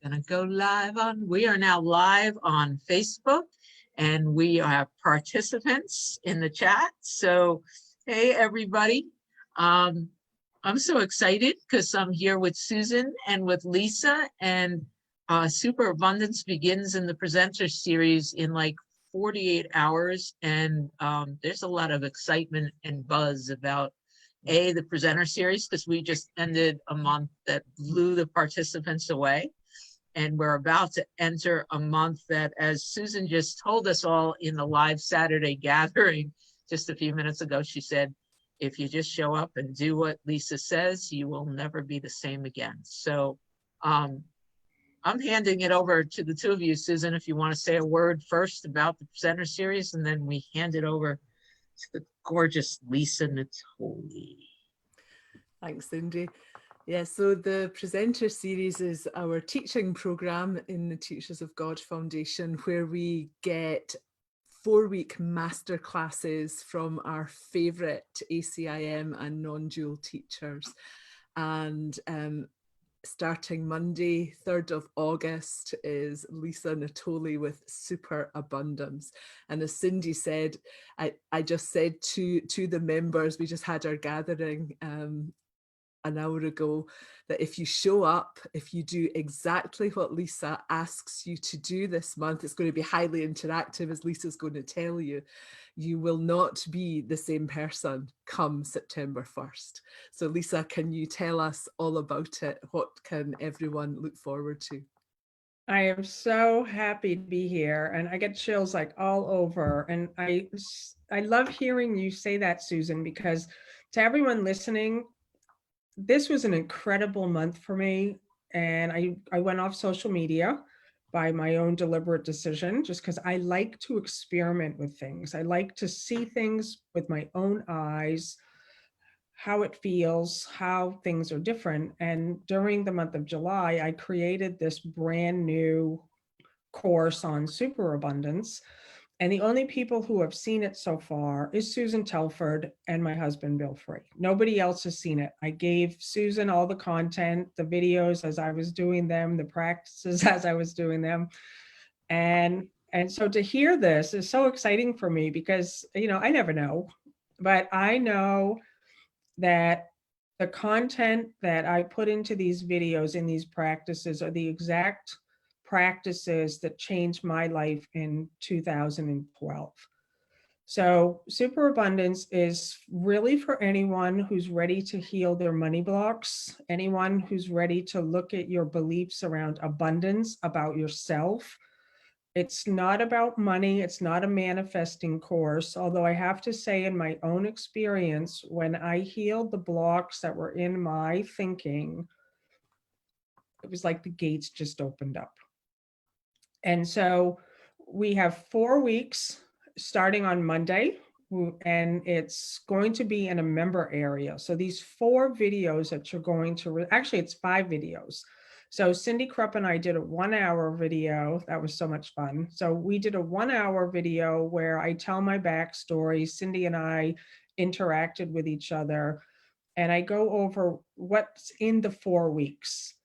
Gonna go we are now live on Facebook, and we have participants in the chat. So, hey, everybody. I'm so excited because I'm here with Susan and with Lisa, and Superabundance begins in the presenter series in like 48 hours. And there's a lot of excitement and buzz about the presenter series, because we just ended a month that blew the participants away. And we're about to enter a month that, as Susan just told us all in the live Saturday gathering just a few minutes ago, she said, if you just show up and do what Lisa says, you will never be the same again. So I'm handing it over to the two of you, Susan, if you want to say a word first about the presenter series, and then we hand it over to the gorgeous Lisa Natoli. Thanks, Cindy. Yeah, so the presenter series is our teaching program in the Teachers of God Foundation, where we get 4-week master classes from our favorite ACIM and non-dual teachers. And starting Monday, 3rd of August, is Lisa Natoli with Superabundance. And as Cindy said, I just said to the members, we just had our gathering an hour ago, that if you show up, if you do exactly what Lisa asks you to do this month, it's going to be highly interactive, as Lisa's going to tell you. You will not be the same person come September 1st. So Lisa, can you tell us all about it? What can everyone look forward to? I am so happy to be here, and I get chills like all over. And I love hearing you say that, Susan, because to everyone listening, this was an incredible month for me. And I went off social media by my own deliberate decision, just because I like to experiment with things. I like to see things with my own eyes, how it feels, how things are different. And during the month of July, I created this brand new course on superabundance. And the only people who have seen it so far is Susan Telford and my husband, Bill Free. Nobody else has seen it. I gave Susan all the content, the videos as I was doing them, the practices as I was doing them. And so to hear this is so exciting for me because, I never know, but I know that the content that I put into these videos in these practices are the exact practices that changed my life in 2012. So superabundance is really for anyone who's ready to heal their money blocks, anyone who's ready to look at your beliefs around abundance, about yourself. It's not about money. It's not a manifesting course, although I have to say in my own experience, when I healed the blocks that were in my thinking, it was like the gates just opened up. And so we have 4 weeks starting on Monday, and it's going to be in a member area. So these 4 videos that you're going to, actually it's 5 videos. So Cindy Krupp and I did a 1-hour video. That was so much fun. So we did a 1-hour video where I tell my backstory. Cindy and I interacted with each other, and I go over what's in the 4 weeks.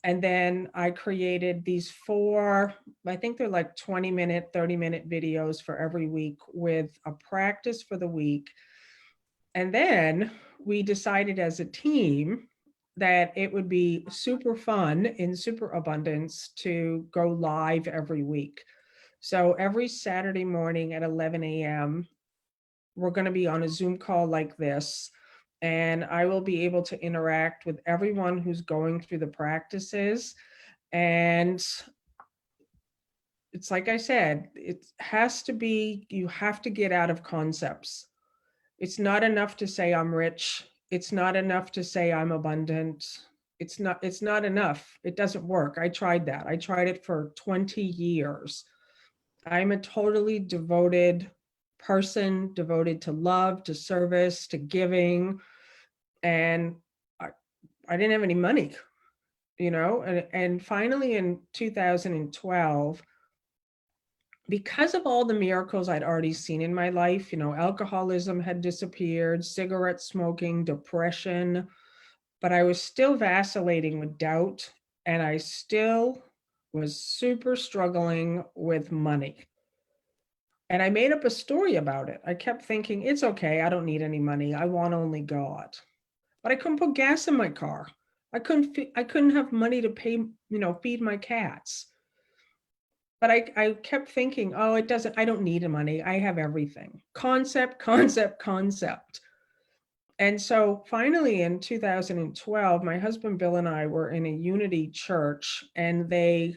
And then I created these 4, I think they're like 20-minute, 30-minute videos for every week with a practice for the week. And then we decided as a team that it would be super fun in Superabundance to go live every week. So every Saturday morning at 11 a.m., we're going to be on a Zoom call like this. And I will be able to interact with everyone who's going through the practices. And it's like I said, it has to be, you have to get out of concepts. It's not enough to say I'm rich. It's not enough to say I'm abundant. It's not enough. It doesn't work. I tried that. I tried it for 20 years. I'm a totally devoted person, devoted to love, to service, to giving. And I didn't have any money, and finally in 2012, because of all the miracles I'd already seen in my life, alcoholism had disappeared, cigarette smoking, depression, but I was still vacillating with doubt. And I still was super struggling with money. And I made up a story about it. I kept thinking, it's okay, I don't need any money. I want only God. But I couldn't put gas in my car. I couldn't have money to pay, feed my cats. But I kept thinking, oh, I don't need the money. I have everything. Concept, concept, concept. And so finally in 2012, my husband Bill and I were in a Unity church, and they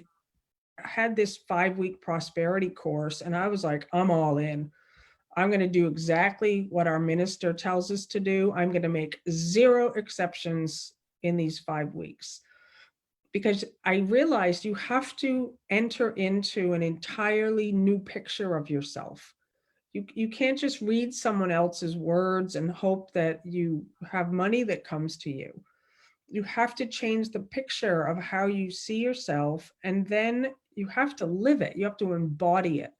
had this 5-week prosperity course. And I was like, I'm all in. I'm going to do exactly what our minister tells us to do. I'm going to make 0 exceptions in these 5 weeks. Because I realized you have to enter into an entirely new picture of yourself. You can't just read someone else's words and hope that you have money that comes to you. You have to change the picture of how you see yourself, and then you have to live it. You have to embody it.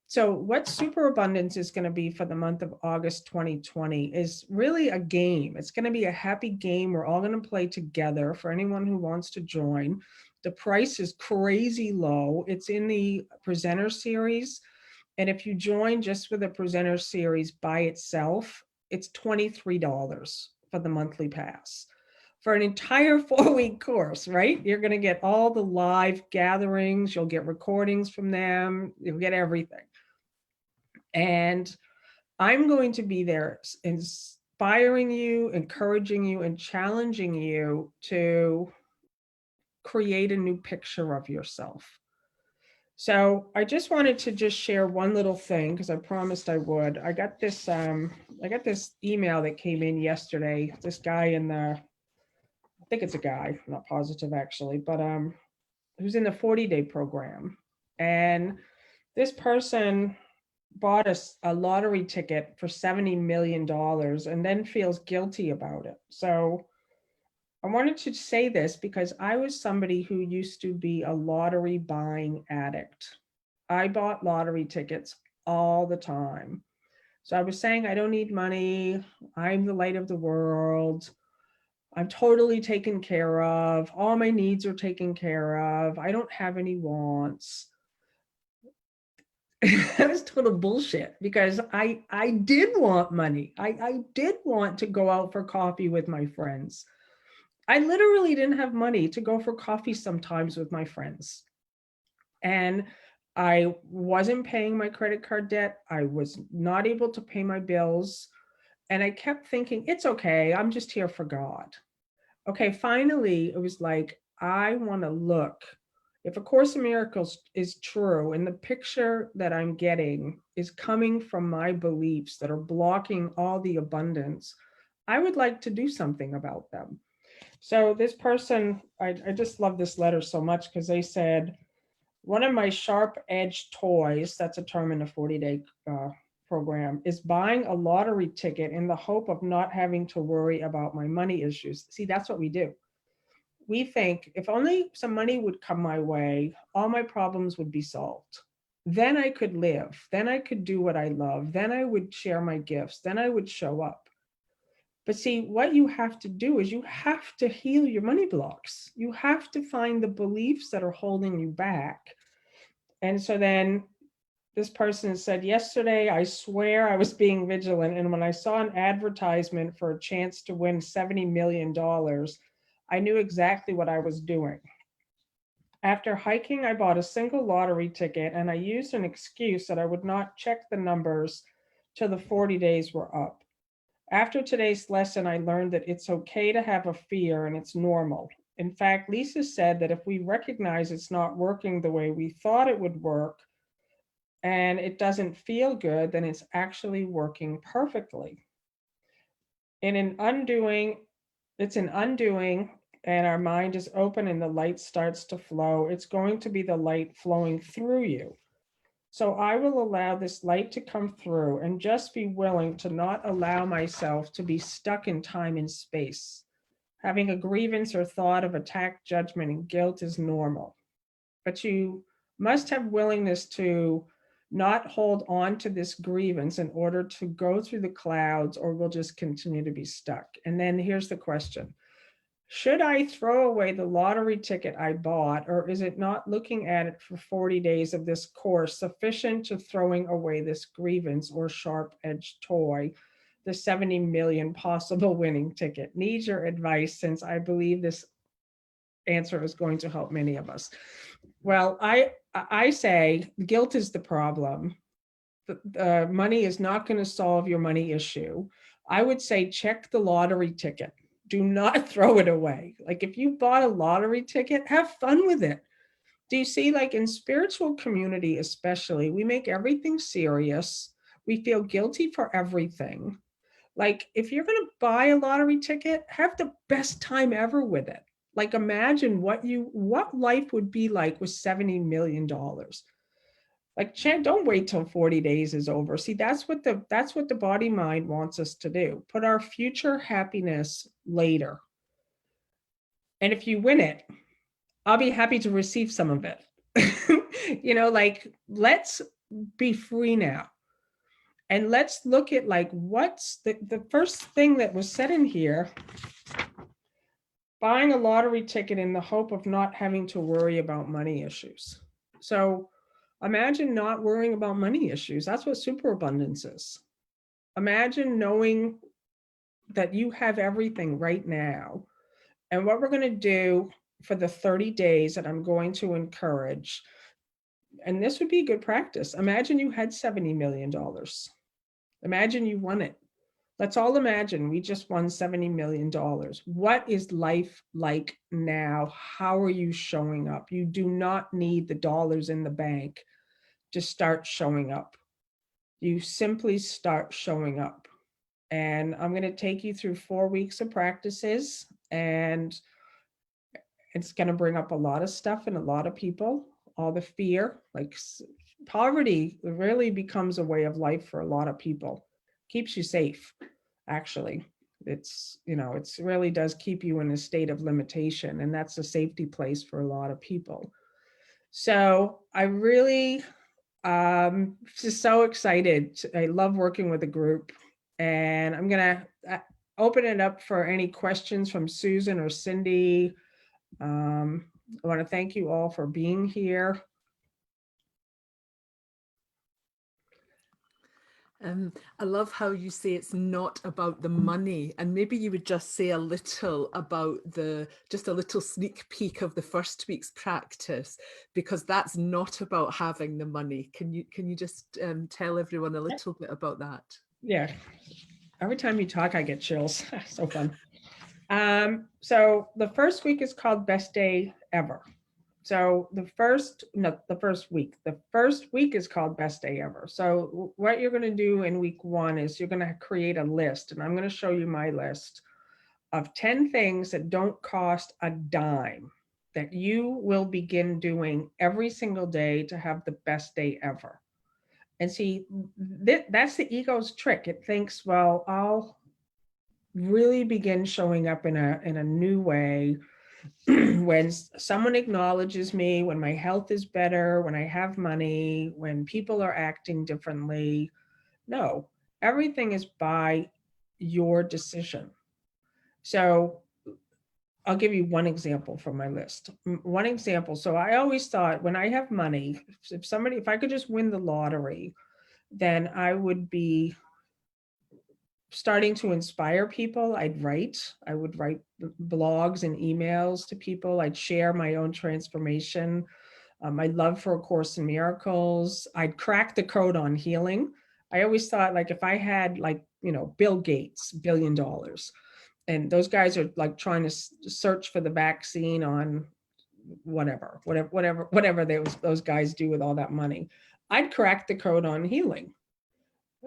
So what Superabundance is going to be for the month of August 2020 is really a game. It's going to be a happy game. We're all going to play together for anyone who wants to join. The price is crazy low. It's in the presenter series. And if you join just with the presenter series by itself, it's $23 for the monthly pass. For an entire 4-week course, right? You're going to get all the live gatherings. You'll get recordings from them. You'll get everything. And I'm going to be there inspiring you, encouraging you, and challenging you to create a new picture of yourself. So I just wanted to just share one little thing, because I promised I would. I got this email that came in yesterday. This guy I think it's a guy, I'm not positive actually, but who's in the 40-day program. And this person bought a lottery ticket for $70 million and then feels guilty about it. So I wanted to say this because I was somebody who used to be a lottery buying addict. I bought lottery tickets all the time. So I was saying, I don't need money. I'm the light of the world. I'm totally taken care of. All my needs are taken care of. I don't have any wants. That was total bullshit, because I did want money. I did want to go out for coffee with my friends. I literally didn't have money to go for coffee sometimes with my friends. And I wasn't paying my credit card debt. I was not able to pay my bills. And I kept thinking, it's okay. I'm just here for God. Okay, finally, it was like, I want to look. If A Course in Miracles is true, and the picture that I'm getting is coming from my beliefs that are blocking all the abundance, I would like to do something about them. So this person, I just love this letter so much, because they said, one of my sharp edge toys, that's a term in the 40-day program, is buying a lottery ticket in the hope of not having to worry about my money issues. See, that's what we do. We think, if only some money would come my way, all my problems would be solved. Then I could live. Then I could do what I love. Then I would share my gifts. Then I would show up. But see, what you have to do is you have to heal your money blocks. You have to find the beliefs that are holding you back. And so then this person said, yesterday, I swear I was being vigilant. And when I saw an advertisement for a chance to win $70 million, I knew exactly what I was doing. After hiking, I bought a single lottery ticket, and I used an excuse that I would not check the numbers till the 40 days were up. After today's lesson, I learned that it's okay to have a fear, and it's normal. In fact, Lisa said that if we recognize it's not working the way we thought it would work, and it doesn't feel good, then it's actually working perfectly. It's an undoing, and our mind is open and the light starts to flow. It's going to be the light flowing through you. So I will allow this light to come through and just be willing to not allow myself to be stuck in time and space. Having a grievance or thought of attack, judgment, and guilt is normal. But you must have willingness to not hold on to this grievance in order to go through the clouds, or we'll just continue to be stuck. And then here's the question. Should I throw away the lottery ticket I bought, or is it not looking at it for 40 days of this course sufficient to throwing away this grievance or sharp-edged toy, the 70 million possible winning ticket? Need your advice, since I believe this answer is going to help many of us. Well, I say guilt is the problem. The money is not going to solve your money issue. I would say check the lottery ticket. Do not throw it away. Like if you bought a lottery ticket, have fun with it. Do you see, like in spiritual community, especially, we make everything serious. We feel guilty for everything. Like if you're going to buy a lottery ticket, have the best time ever with it. Like imagine what life would be like with $70 million. Like, don't wait till 40 days is over. See, that's what the body mind wants us to do. Put our future happiness later. And if you win it, I'll be happy to receive some of it. Like let's be free now. And let's look at like what's the first thing that was said in here. Buying a lottery ticket in the hope of not having to worry about money issues. So imagine not worrying about money issues. That's what superabundance is. Imagine knowing that you have everything right now. And what we're going to do for the 30 days that I'm going to encourage, and this would be good practice. Imagine you had $70 million. Imagine you won it. Let's all imagine we just won $70 million. What is life like now? How are you showing up? You do not need the dollars in the bank to start showing up. You simply start showing up. And I'm going to take you through 4 weeks of practices, and it's going to bring up a lot of stuff in a lot of people, all the fear, like poverty really becomes a way of life for a lot of people. Keeps you safe, actually. It's really does keep you in a state of limitation, and that's a safety place for a lot of people. So I really just so excited. I love working with a group, and I'm gonna open it up for any questions from Susan or Cindy. I want to thank you all for being here. I love how you say it's not about the money, and maybe you would just say a little about just a little sneak peek of the first week's practice, because that's not about having the money. Can you just tell everyone a little bit about that? Yeah, every time you talk, I get chills. So fun. So the first week is called Best Day Ever. So the first week is called Best Day Ever. So what you're going to do in week 1 is you're going to create a list, and I'm going to show you my list of 10 things that don't cost a dime that you will begin doing every single day to have the best day ever. And see, that's the ego's trick. It thinks, well, I'll really begin showing up in a new way when someone acknowledges me, when my health is better, when I have money, when people are acting differently. No, everything is by your decision. So I'll give you one example from my list. One example. So I always thought when I have money, if I could just win the lottery, then I would be starting to inspire people. I would write blogs and emails to people. I'd share my own transformation, my love for A Course in Miracles. I'd crack the code on healing. I always thought, like, if I had, like, Bill Gates, $1 billion, and those guys are like trying to search for the vaccine on whatever those guys do with all that money, I'd crack the code on healing.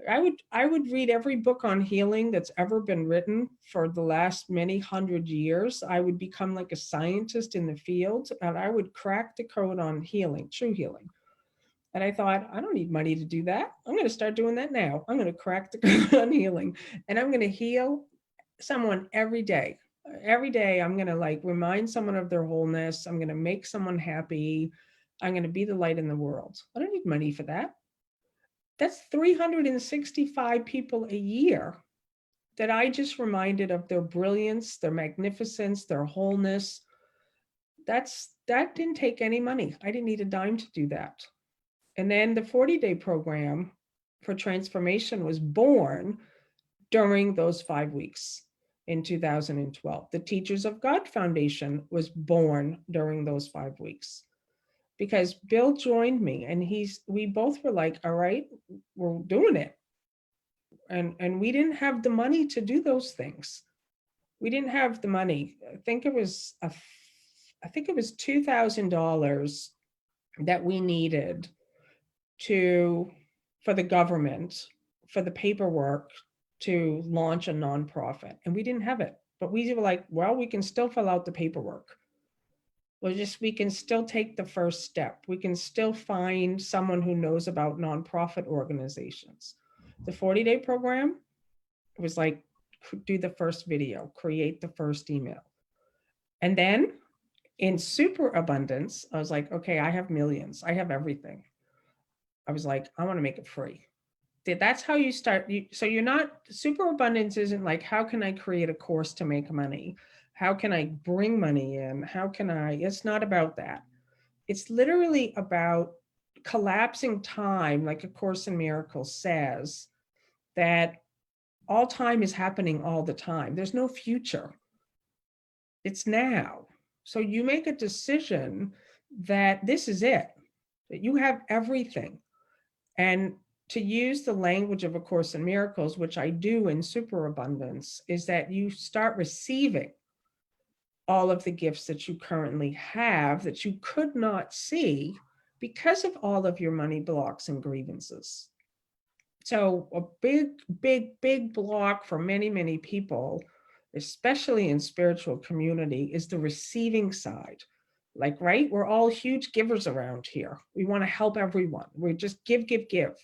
I would read every book on healing that's ever been written for the last many hundred years. I would become like a scientist in the field, and I would crack the code on healing, true healing. And I thought, I don't need money to do that. I'm going to start doing that now. I'm going to crack the code on healing, and I'm going to heal someone every day. Every day, I'm going to like remind someone of their wholeness. I'm going to make someone happy. I'm going to be the light in the world. I don't need money for that. That's 365 people a year that I just reminded of their brilliance, their magnificence, their wholeness. That didn't take any money. I didn't need a dime to do that. And then the 40-day program for transformation was born during those 5 weeks in 2012. The Teachers of God Foundation was born during those 5 weeks because Bill joined me, and we both were like, all right, we're doing it. And we didn't have the money to do those things. We didn't have the money. I think it was $2,000 that we needed for the government, for the paperwork to launch a nonprofit. And we didn't have it, but we were like, well, we can still fill out the paperwork. We can still take the first step. We can still find someone who knows about nonprofit organizations. The 40-day program, it was like, do the first video, create the first email. And then in super abundance, I was like, okay, I have millions. I have everything. I was like, I want to make it free. That's how you start. So you're not, super abundance isn't like, how can I create a course to make money? How can I bring money in? It's not about that. It's literally about collapsing time, like A Course in Miracles says, that all time is happening all the time. There's no future. It's now. So you make a decision that this is it, that you have everything. And to use the language of A Course in Miracles, which I do in superabundance, is that you start receiving all of the gifts that you currently have that you could not see because of all of your money blocks and grievances. So a big block for many, many people, especially in spiritual community, is the receiving side. Like, right? We're all huge givers around here. We want to help everyone. We just give.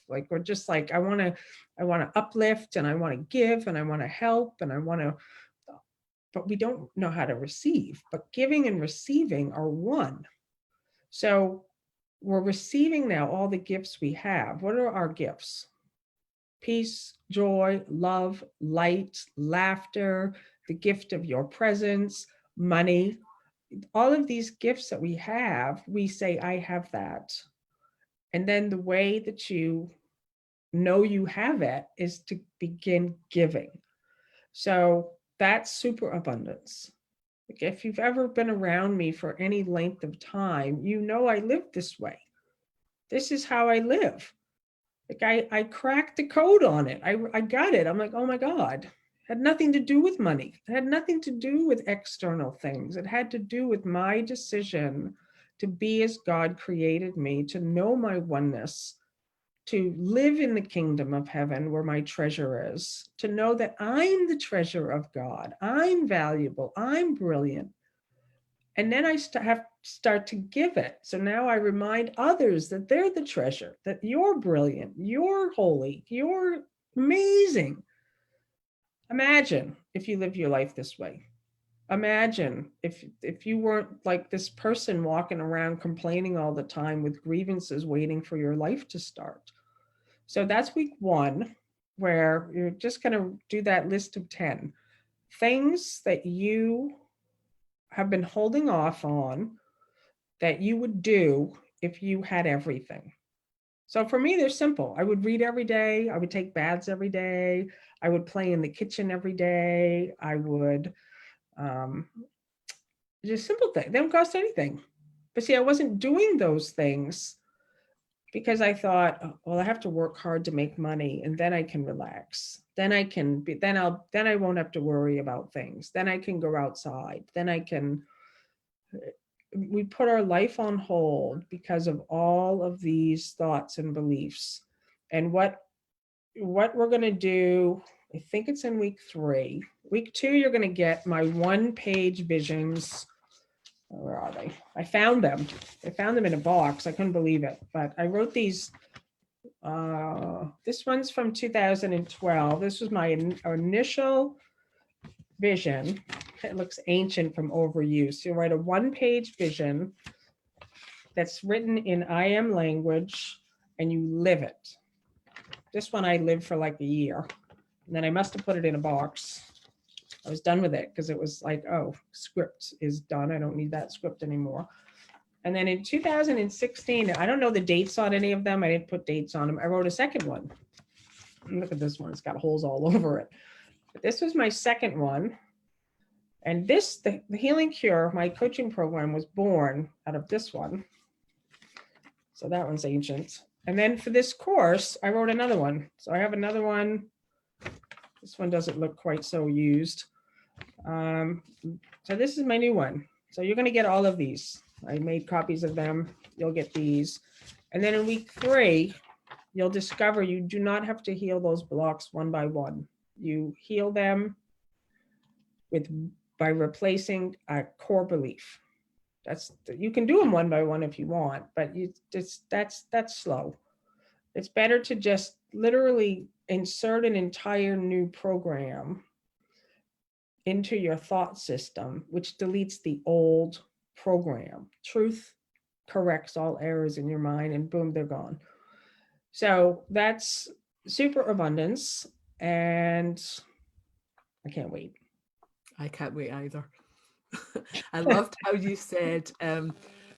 Like, we're just like, I want to uplift, and I want to give, and I want to help, and but we don't know how to receive. But giving and receiving are one. So we're receiving now all the gifts we have. What are our gifts? Peace, joy, love, light, laughter, the gift of your presence, money. All of these gifts that we have, we say, I have that. And then the way that you know you have it is to begin giving. So that's super abundance. Like, if you've ever been around me for any length of time, you know I live this way. This is how I live. Like, I cracked the code on it. I got it. I'm like, oh my God. It had nothing to do with money. It had nothing to do with external things. It had to do with my decision to be as God created me, to know my oneness, to live in the kingdom of heaven where my treasure is, to know that I'm the treasure of God. I'm valuable. I'm brilliant. And then I start to give it. So now I remind others that they're the treasure, that you're brilliant, you're holy, you're amazing. Imagine if you live your life this way. Imagine if you weren't like this person walking around complaining all the time with grievances waiting for your life to start. So that's week 1, where you're just going to do that list of 10 things that you have been holding off on that you would do if you had everything. So for me, they're simple. I would read every day. I would take baths every day. I would play in the kitchen every day. I would just simple things. They don't cost anything. But see, I wasn't doing those things because I thought, oh, well, I have to work hard to make money, and then I can relax. Then I won't have to worry about things. Then I can go outside. We put our life on hold because of all of these thoughts and beliefs. And what we're going to do, I think it's in week 3. Week 2, you're going to get my 1-page visions. Where are they? I found them in a box. I couldn't believe it, but I wrote these. This one's from 2012. This was my initial vision. It looks ancient from overuse. You write a 1-page vision that's written in I am language, and you live it. This one I lived for like a year. And then I must have put it in a box. I was done with it because it was like, oh, script is done. I don't need that script anymore. And then in 2016, I don't know the dates on any of them. I didn't put dates on them. I wrote a second one. And look at this one. It's got holes all over it. But this was my second one. And this, the Healing Cure, my coaching program was born out of this one. So that one's ancient. And then for this course, I wrote another one. So I have another one. This one doesn't look quite so used. So this is my new one. So you're going to get all of these. I made copies of them. You'll get these. And then in week 3, you'll discover you do not have to heal those blocks one by one. You heal them by replacing a core belief. You can do them one by one if you want, but that's slow. It's better to just literally insert an entire new program into your thought system, which deletes the old program. Truth corrects all errors in your mind, and boom, they're gone. So that's super abundance, and I can't wait. I can't wait either. I loved how you said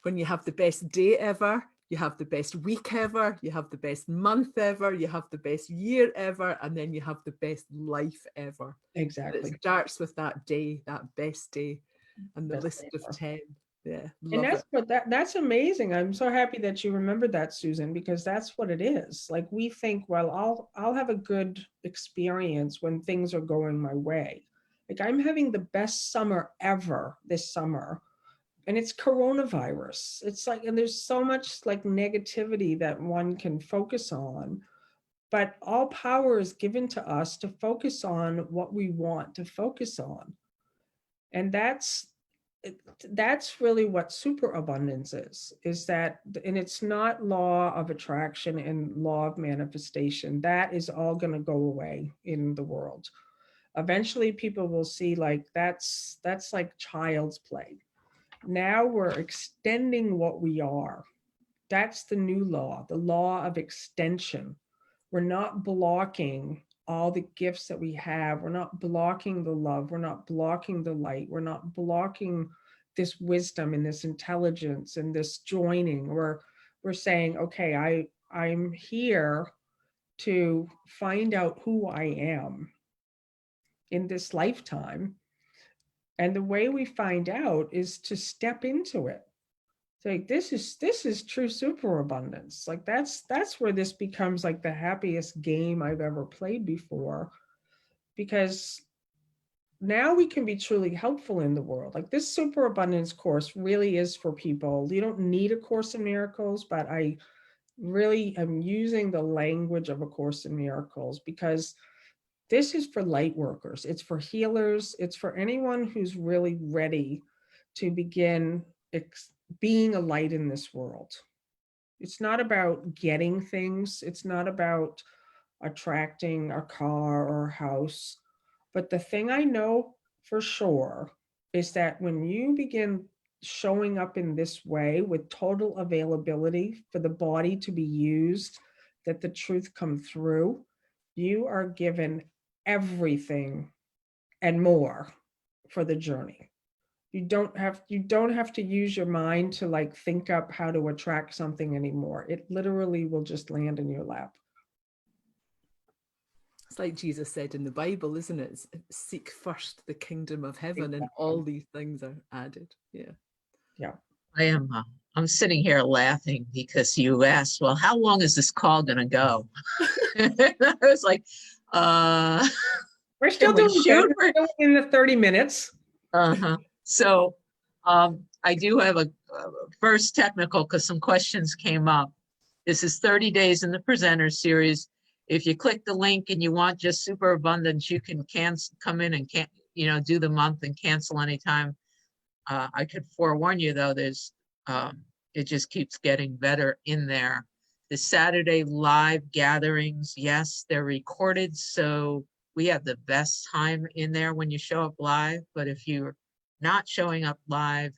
when you have the best day ever, you have the best week ever, you have the best month ever, you have the best year ever, and then you have the best life ever. Exactly. It starts with that day, that best day, and the Best list day of ever. 10. Yeah, And love it. that's amazing. I'm so happy that you remembered that, Susan, because that's what it is. Like, we think, well, I'll have a good experience when things are going my way. Like, I'm having the best summer ever this summer, and it's coronavirus. It's like, and there's so much like negativity that one can focus on, but all power is given to us to focus on what we want to focus on. And that's really what superabundance is that, and it's not law of attraction and law of manifestation. That is all going to go away in the world. Eventually people will see, like, that's like child's play. Now we're extending what we are. That's the new law, the law of extension. We're not blocking all the gifts that we have. We're not blocking the love. We're not blocking the light. We're not blocking this wisdom and this intelligence and this joining. We're saying, okay, I'm here to find out who I am in this lifetime. And the way we find out is to step into it. So like, this is true superabundance. Like, that's where this becomes like the happiest game I've ever played before, because now we can be truly helpful in the world. Like, this superabundance course really is for people. You don't need a Course in Miracles, but I really am using the language of a Course in Miracles because this is for light workers. It's for healers. It's for anyone who's really ready to begin being a light in this world. It's not about getting things. It's not about attracting a car or a house. But the thing I know for sure is that when you begin showing up in this way with total availability for the body to be used, that the truth come through, you are given everything and more for the journey. You don't have to use your mind to like think up how to attract something anymore. It literally will just land in your lap. It's like Jesus said in the Bible, isn't it? Seek first the kingdom of heaven, and all these things are added. Yeah. Yeah. I'm sitting here laughing because you asked, well, how long is this call going to go? I was like, we're still doing good. We're still in the 30 minutes. So I do have a first technical because some questions came up. This is 30 days in the presenter series. If you click the link and you want just superabundance, you can come in and do the month and cancel anytime. I could forewarn you though, there's it just keeps getting better in there. The Saturday live gatherings, yes, they're recorded, so we have the best time in there when you show up live. But if you're not showing up live,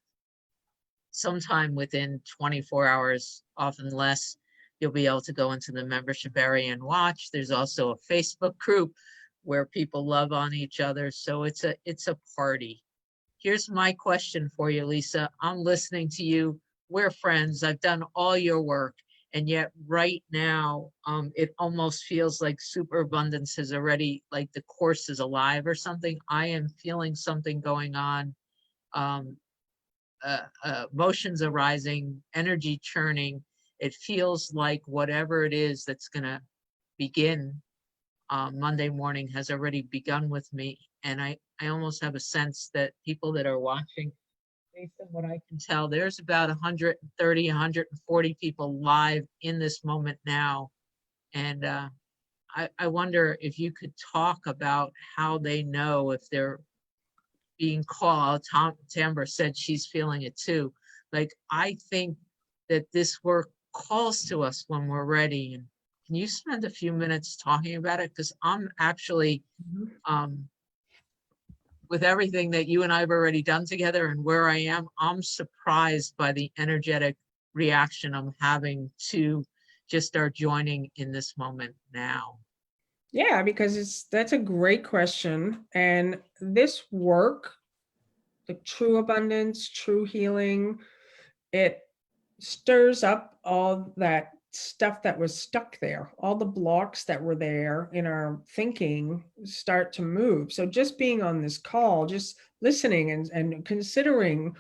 sometime within 24 hours, often less, you'll be able to go into the membership area and watch. There's also a Facebook group where people love on each other. So it's a party. Here's my question for you, Lisa. I'm listening to you. We're friends. I've done all your work. And yet right now, it almost feels like superabundance has already, like the course is alive or something. I am feeling something going on. Um, Emotions arising, energy churning. It feels like whatever it is that's going to begin Monday morning has already begun with me. And I almost have a sense that people that are watching, based on what I can tell, there's about 130, 140 people live in this moment now. And I wonder if you could talk about how they know if they're being called. Tambra said she's feeling it too. Like, I think that this work calls to us when we're ready. And can you spend a few minutes talking about it? Because I'm actually, with everything that you and I have already done together and where I am, I'm surprised by the energetic reaction I'm having to just start joining in this moment now. Yeah, because that's a great question. And this work, the true abundance, true healing, it stirs up all that stuff that was stuck there. All the blocks that were there in our thinking start to move. So just being on this call, just listening and considering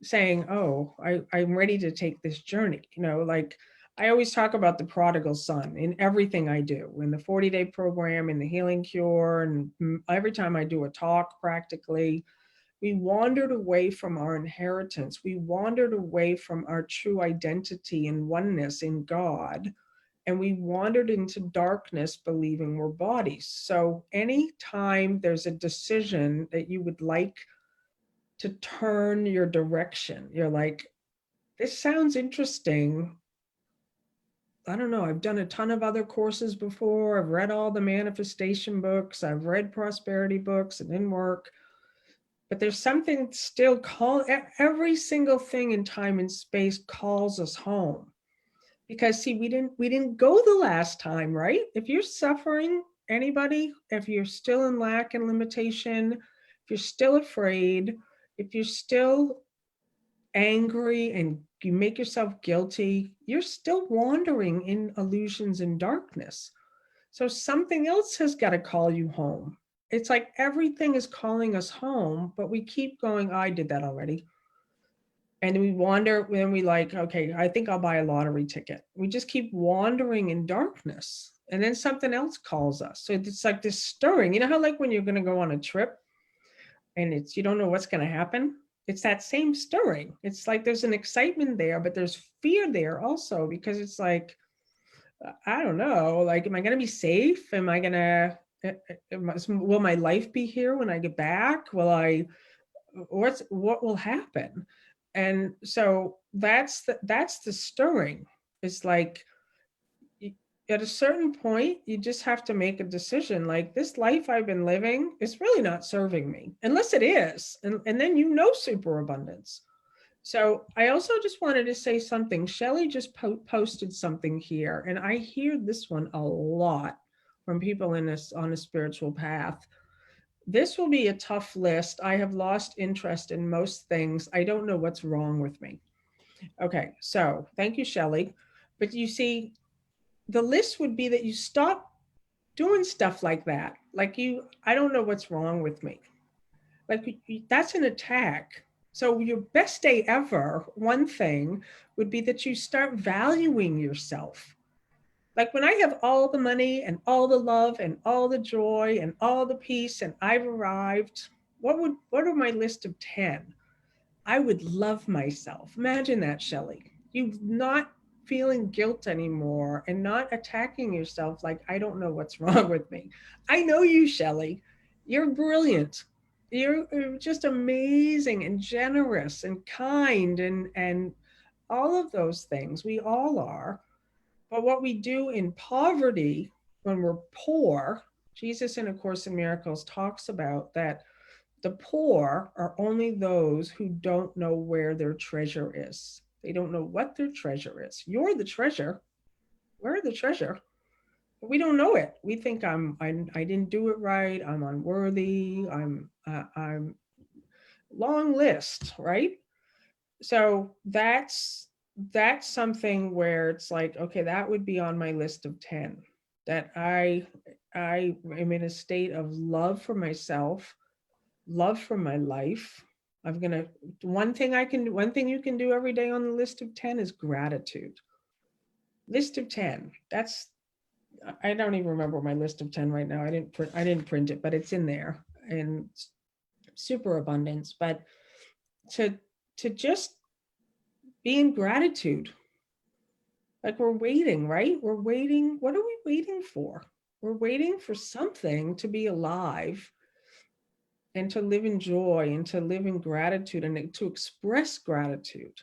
saying, oh, I'm ready to take this journey. Like I always talk about the prodigal son in everything I do, in the 40-day program, in the healing cure, and every time I do a talk practically. We wandered away from our inheritance. We wandered away from our true identity and oneness in God. And we wandered into darkness believing we're bodies. So anytime there's a decision that you would like to turn your direction, you're like, this sounds interesting. I don't know. I've done a ton of other courses before. I've read all the manifestation books. I've read prosperity books. It didn't work. But there's something still every single thing in time and space calls us home. Because see, we didn't go the last time, right? If you're suffering, anybody, if you're still in lack and limitation, if you're still afraid, if you're still angry and you make yourself guilty, you're still wandering in illusions and darkness. So something else has got to call you home. It's like everything is calling us home, but we keep going, I did that already. And we wander, then we like, okay, I think I'll buy a lottery ticket. We just keep wandering in darkness. And then something else calls us. So it's like this stirring. You know how like when you're going to go on a trip and you don't know what's going to happen? It's that same stirring. It's like there's an excitement there, but there's fear there also, because it's like, I don't know, like, am I going to be safe? Am I going to, will my life be here when I get back? What will happen? And so that's the stirring. It's like at a certain point, you just have to make a decision. Like, this life I've been living is really not serving me, unless it is. And then superabundance. So I also just wanted to say something. Shelley just posted something here, and I hear this one a lot from people on a spiritual path. This will be a tough list. I have lost interest in most things. I don't know what's wrong with me. Okay, so thank you, Shelley. But you see, the list would be that you stop doing stuff like that. Like I don't know what's wrong with me. Like that's an attack. So your best day ever, one thing would be that you start valuing yourself. Like when I have all the money and all the love and all the joy and all the peace and I've arrived, what are my list of 10? I would love myself. Imagine that, Shelley. You not feeling guilt anymore and not attacking yourself like, I don't know what's wrong with me. I know you, Shelley. You're brilliant. You're just amazing and generous and kind and all of those things. We all are. But what we do in poverty, when we're poor, Jesus in A Course in Miracles talks about that the poor are only those who don't know where their treasure is. They don't know what their treasure is. You're the treasure. We're the treasure. we don't know it. We think I didn't do it right. I'm unworthy. I'm long list, right? So that's something where it's like, okay, that would be on my list of 10, that I am in a state of love for myself, love for my life. I'm gonna one thing you can do every day on the list of 10 is gratitude. List of 10. That's I don't even remember my list of 10 right now. I didn't print it, but it's in there and super abundance. But to to just be in gratitude. Like we're waiting, right? We're waiting. What are we waiting for? We're waiting for something to be alive and to live in joy and to live in gratitude and to express gratitude.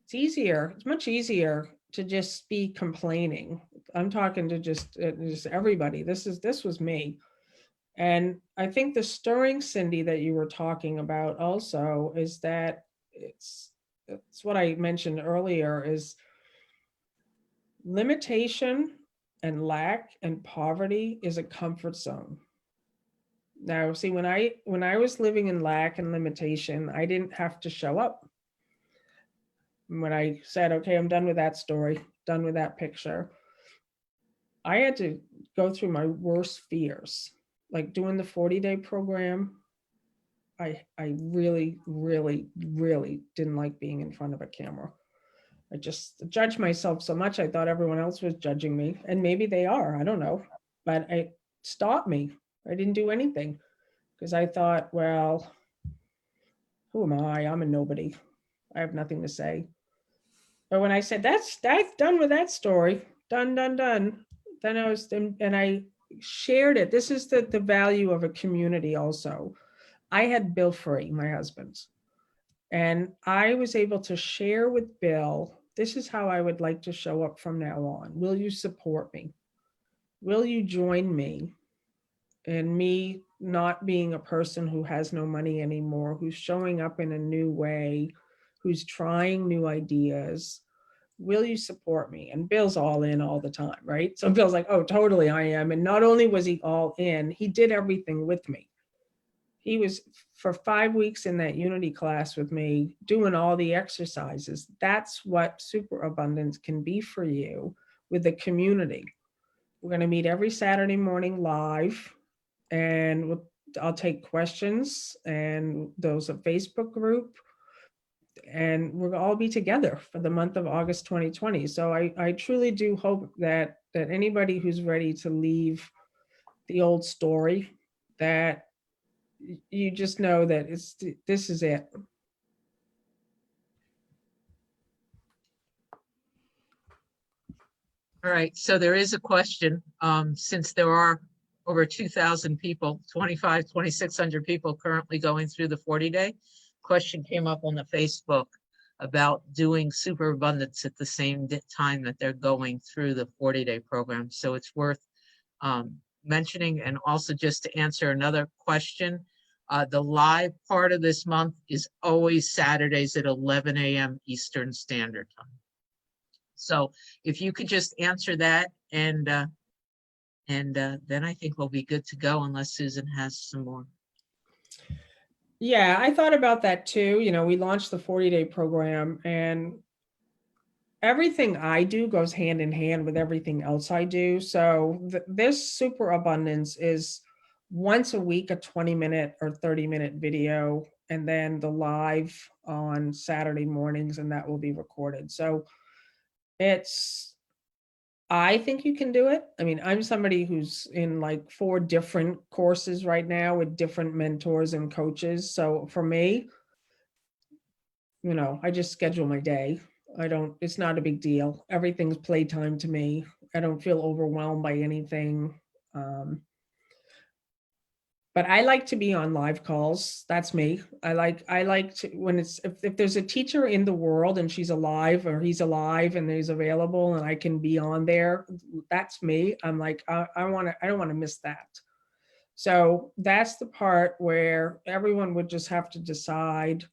It's easier. It's much easier to just be complaining. I'm talking to just everybody. This was me. And I think the stirring, Cindy, that you were talking about also is that it's what I mentioned earlier is limitation and lack and poverty is a comfort zone. Now, see, when I was living in lack and limitation, I didn't have to show up. When I said, okay, I'm done with that story, done with that picture, I had to go through my worst fears. Like doing the 40-day program, I really, really, really didn't like being in front of a camera. I just judged myself so much. I thought everyone else was judging me, and maybe they are. I don't know, but it stopped me. I didn't do anything because I thought, well, who am I? I'm a nobody. I have nothing to say. But when I said that's done with that story, done, done, done, then and I shared it. This is the value of a community. Also, I had Bill Free, my husband, and I was able to share with Bill, this is how I would like to show up from now on. Will you support me? Will you join me in me not being a person who has no money anymore, who's showing up in a new way, who's trying new ideas? Will you support me? And Bill's all in all the time, right? So Bill's like, oh, totally, I am. And not only was he all in, he did everything with me. He was for 5 weeks in that unity class with me doing all the exercises. That's what superabundance can be for you with the community. We're going to meet every Saturday morning live, and I'll take questions, and there's a Facebook group, and we'll all be together for the month of August 2020. So I truly do hope that anybody who's ready to leave the old story, that you just know that this is it. All right, so there is a question, since there are over 2,000 people, 2,600 people currently going through the 40-day. Question came up on the Facebook about doing superabundance at the same time that they're going through the 40-day program. So it's worth mentioning. And also, just to answer another question, the live part of this month is always Saturdays at 11 a.m. Eastern Standard Time. So if you could just answer that, and then I think we'll be good to go, unless Susan has some more. Yeah, I thought about that too. You know, we launched the 40-day program, and everything I do goes hand in hand with everything else I do. So this superabundance is once a week, a 20-minute or 30-minute video, and then the live on Saturday mornings, and that will be recorded. So I think you can do it. I mean, I'm somebody who's in like 4 different courses right now with different mentors and coaches. So for me, you know, I just schedule my day. It's not a big deal. Everything's playtime to me. I don't feel overwhelmed by anything. But I like to be on live calls. That's me. I like to, when it's, if there's a teacher in the world and she's alive or he's alive and he's available and I can be on there, that's me. I'm like, I don't want to miss that. So that's the part where everyone would just have to decide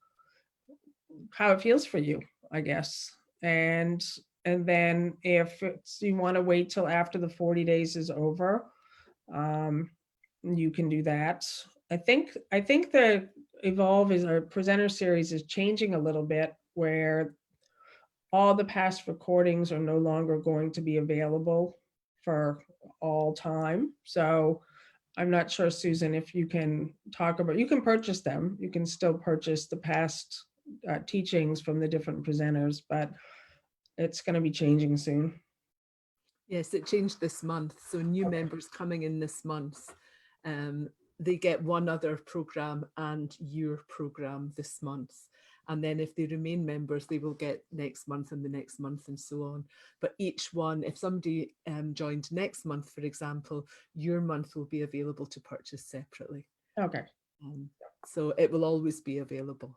how it feels for you, I guess. And And then if you want to wait till after the 40 days is over, you can do that. I think the Evolve is our presenter series is changing a little bit, where all the past recordings are no longer going to be available for all time. So I'm not sure, Susan, if you can talk about, you can purchase them. You can still purchase the past teachings from the different presenters, but it's going to be changing soon. Yes, it changed this month. So new members coming in this month, they get one other program and your program this month. And then if they remain members, they will get next month and the next month and so on. But each one, if somebody joined next month, for example, your month will be available to purchase separately. Okay. So it will always be available.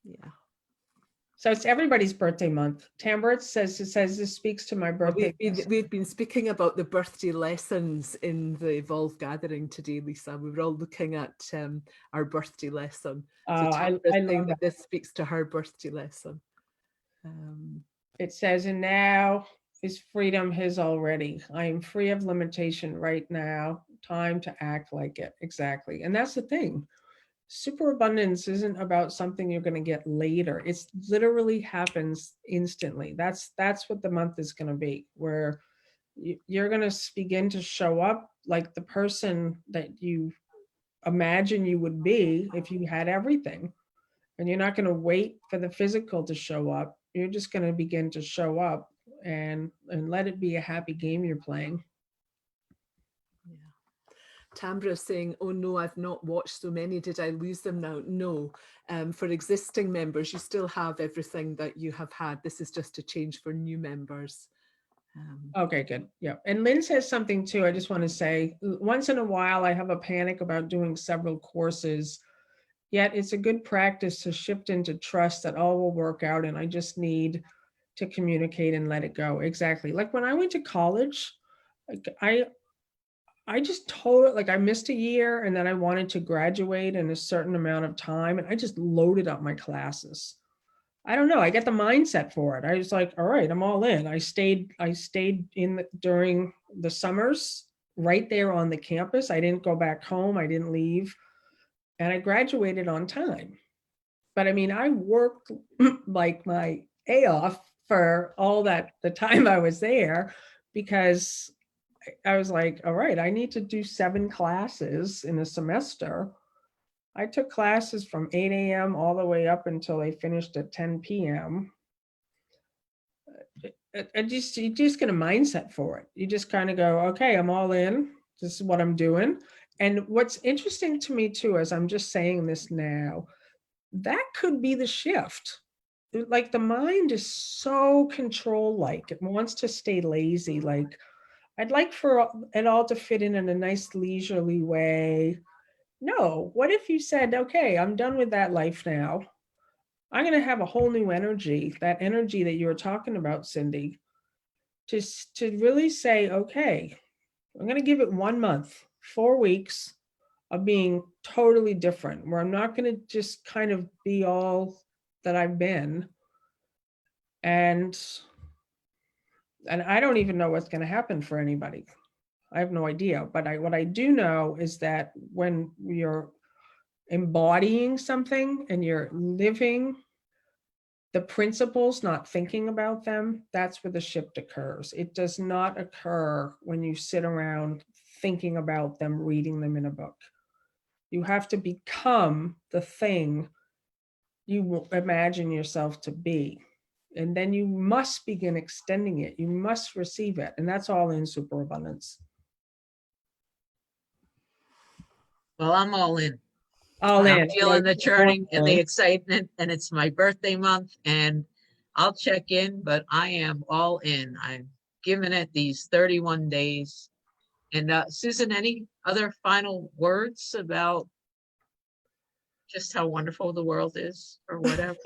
Yeah. So it's everybody's birthday month. Tambert says this speaks to my birthday. We've been speaking about the birthday lessons in the Evolve gathering today, Lisa. We were all looking at our birthday lesson. So I love that this speaks to her birthday lesson. It says, and now is freedom his already. I am free of limitation right now. Time to act like it. Exactly. And that's the thing. Superabundance isn't about something you're going to get later. It's literally happens instantly. That's what the month is going to be, where you're going to begin to show up like the person that you imagine you would be if you had everything. And you're not going to wait for the physical to show up. You're just going to begin to show up and let it be a happy game you're playing. Tambra is saying, oh no, I've not watched so many. Did I lose them now? No. For existing members, you still have everything that you have had. This is just a change for new members. Okay, good. Yeah. And Lynn says something too. I just want to say, once in a while, I have a panic about doing several courses. Yet it's a good practice to shift into trust that all will work out. And I just need to communicate and let it go. Exactly. Like when I went to college, I just told, like, I missed a year and then I wanted to graduate in a certain amount of time. And I just loaded up my classes. I don't know. I get the mindset for it. I was like, all right, I'm all in. I stayed in during the summers right there on the campus. I didn't go back home. I didn't leave. And I graduated on time. But I mean, I worked like my A off for all that, the time I was there, because I was like, all right, I need to do 7 classes in a semester. I took classes from 8 a.m. all the way up until they finished at 10 p.m. You just get a mindset for it. You just kind of go, okay, I'm all in. This is what I'm doing. And what's interesting to me too, as I'm just saying this now, that could be the shift. Like the mind is so control-like. It wants to stay lazy. Like, I'd like for it all to fit in a nice leisurely way. No, what if you said, okay, I'm done with that life now. I'm going to have a whole new energy, that energy that you were talking about, Cindy, to really say, okay, I'm going to give it 1 month, 4 weeks of being totally different, where I'm not going to just kind of be all that I've been. And I don't even know what's going to happen for anybody. I have no idea. But what I do know is that when you're embodying something and you're living the principles, not thinking about them, that's where the shift occurs. It does not occur when you sit around thinking about them, reading them in a book. You have to become the thing you imagine yourself to be. And then you must begin extending it. You must receive it. And that's all in superabundance. Well, I'm all in. All in. I'm feeling the churning and the excitement, and it's my birthday month, and I'll check in, but I am all in. I'm giving it these 31 days. And Susan, any other final words about just how wonderful the world is or whatever?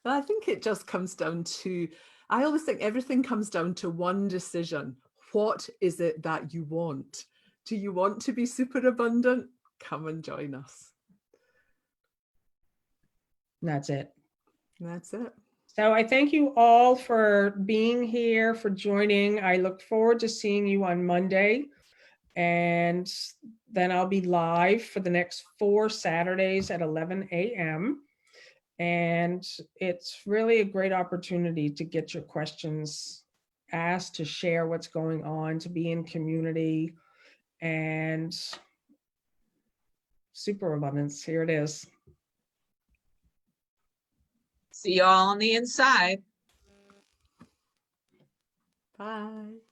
Well, I think it just comes down to, I always think everything comes down to one decision. What is it that you want? Do you want to be super abundant? Come and join us. That's it. That's it. So I thank you all for being here, for joining. I look forward to seeing you on Monday. And then I'll be live for the next 4 Saturdays at 11 a.m. And it's really a great opportunity to get your questions asked, to share what's going on, to be in community, and superabundance. Here it is. See you all on the inside. Bye.